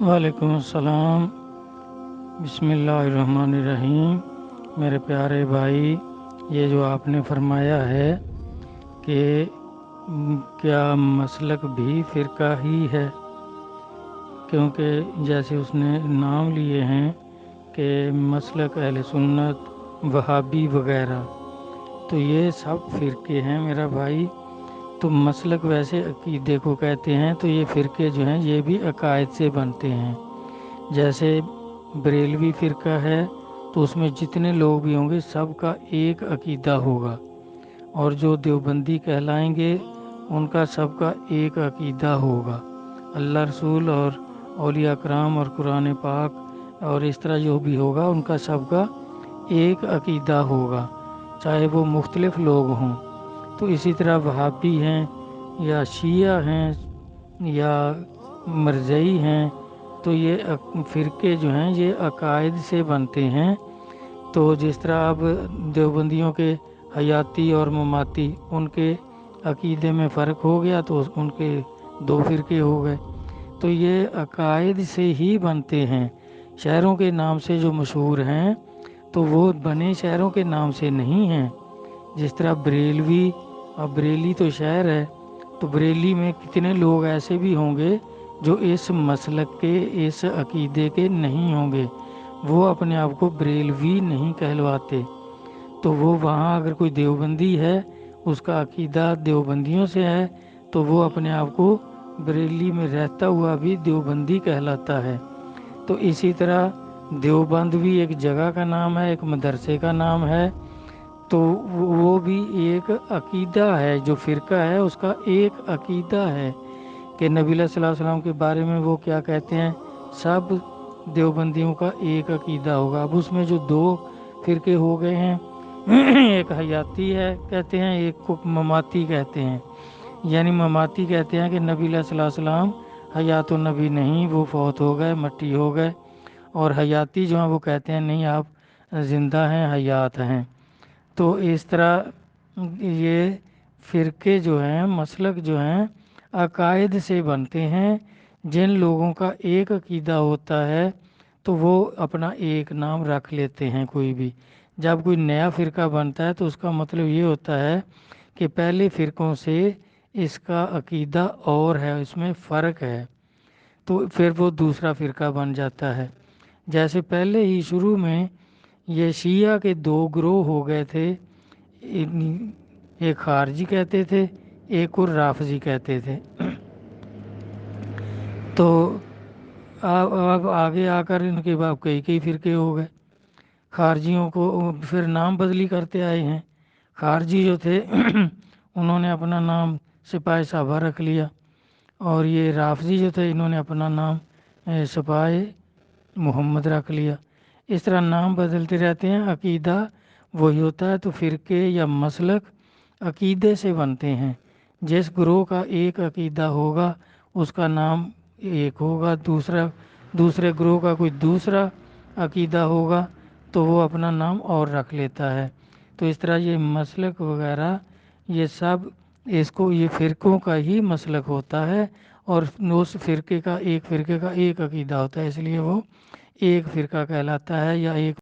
وعلیکم السلام۔ بسم اللہ الرحمن الرحیم۔ میرے پیارے بھائی، یہ جو آپ نے فرمایا ہے کہ کیا مسلک بھی فرقہ ہی ہے، کیونکہ جیسے اس نے نام لیے ہیں کہ مسلک اہل سنت، وہابی وغیرہ، تو یہ سب فرقے ہیں میرا بھائی۔ تو مسلک ویسے عقیدے کو کہتے ہیں، تو یہ فرقے جو ہیں یہ بھی عقائد سے بنتے ہیں۔ جیسے بریلوی فرقہ ہے تو اس میں جتنے لوگ بھی ہوں گے سب کا ایک عقیدہ ہوگا، اور جو دیوبندی کہلائیں گے ان کا سب کا ایک عقیدہ ہوگا، اللہ رسول اور اولیاء کرام اور قرآن پاک اور اس طرح جو بھی ہوگا ان کا سب کا ایک عقیدہ ہوگا، چاہے وہ مختلف لوگ ہوں۔ تو اسی طرح وہابی ہیں یا شیعہ ہیں یا مرزئی ہیں، تو یہ فرقے جو ہیں یہ عقائد سے بنتے ہیں۔ تو جس طرح اب دیوبندیوں کے حیاتی اور مماتی ان کے عقیدے میں فرق ہو گیا تو ان کے دو فرقے ہو گئے۔ تو یہ عقائد سے ہی بنتے ہیں، شہروں کے نام سے جو مشہور ہیں تو وہ بنے شہروں کے نام سے نہیں ہیں۔ جس طرح بریلوی، اب بریلی تو شہر ہے، تو بریلی میں کتنے لوگ ایسے بھی ہوں گے جو اس مسلک کے، اس عقیدے کے نہیں ہوں گے، وہ اپنے آپ کو بریلوی نہیں کہلواتے۔ تو وہ وہاں اگر کوئی دیوبندی ہے، اس کا عقیدہ دیوبندیوں سے ہے، تو وہ اپنے آپ کو بریلی میں رہتا ہوا بھی دیوبندی کہلاتا ہے۔ تو اسی طرح دیوبند بھی ایک جگہ کا نام ہے، ایک مدرسے کا نام ہے، تو وہ بھی ایک عقیدہ ہے، جو فرقہ ہے اس کا ایک عقیدہ ہے کہ نبی صلی اللہ علیہ وسلم کے بارے میں وہ کیا کہتے ہیں، سب دیوبندیوں کا ایک عقیدہ ہوگا۔ اب اس میں جو دو فرقے ہو گئے ہیں، ایک حیاتی ہے کہتے ہیں، ایک کو مماتی کہتے ہیں۔ یعنی مماتی کہتے ہیں کہ نبی صلی اللہ علیہ وسلم حیات النبی نہیں، وہ فوت ہو گئے، مٹی ہو گئے، اور حیاتی جو ہیں وہ کہتے ہیں نہیں، آپ زندہ ہیں، حیات ہیں۔ تو اس طرح یہ فرقے جو ہیں، مسلک جو ہیں، عقائد سے بنتے ہیں۔ جن لوگوں کا ایک عقیدہ ہوتا ہے تو وہ اپنا ایک نام رکھ لیتے ہیں کوئی بھی۔ جب کوئی نیا فرقہ بنتا ہے تو اس کا مطلب یہ ہوتا ہے کہ پہلے فرقوں سے اس کا عقیدہ اور ہے، اس میں فرق ہے، تو پھر وہ دوسرا فرقہ بن جاتا ہے۔ جیسے پہلے ہی شروع میں یہ شیعہ کے دو گروہ ہو گئے تھے، ایک خارجی کہتے تھے، ایک کو رافضی کہتے تھے۔ تو اب آگے آ کر ان کے بعد کئی فرقے ہو گئے۔ خارجیوں کو پھر نام بدلی کرتے آئے ہیں۔ خارجی جو تھے انہوں نے اپنا نام سپاہی صحابہ رکھ لیا، اور یہ رافضی جو تھے انہوں نے اپنا نام سپاہی محمد رکھ لیا۔ اس طرح نام بدلتے رہتے ہیں، عقیدہ وہی ہوتا ہے۔ تو فرقے یا مسلک عقیدے سے بنتے ہیں۔ جس گروہ کا ایک عقیدہ ہوگا اس کا نام ایک ہوگا، دوسرے گروہ کا کوئی دوسرا عقیدہ ہوگا تو وہ اپنا نام اور رکھ لیتا ہے۔ تو اس طرح یہ مسلک وغیرہ یہ سب یہ فرقوں کا ہی مسلک ہوتا ہے، اور اس فرقے کا ایک عقیدہ ہوتا ہے، اس لیے وہ ایک فرقہ کہلاتا ہے یا ایک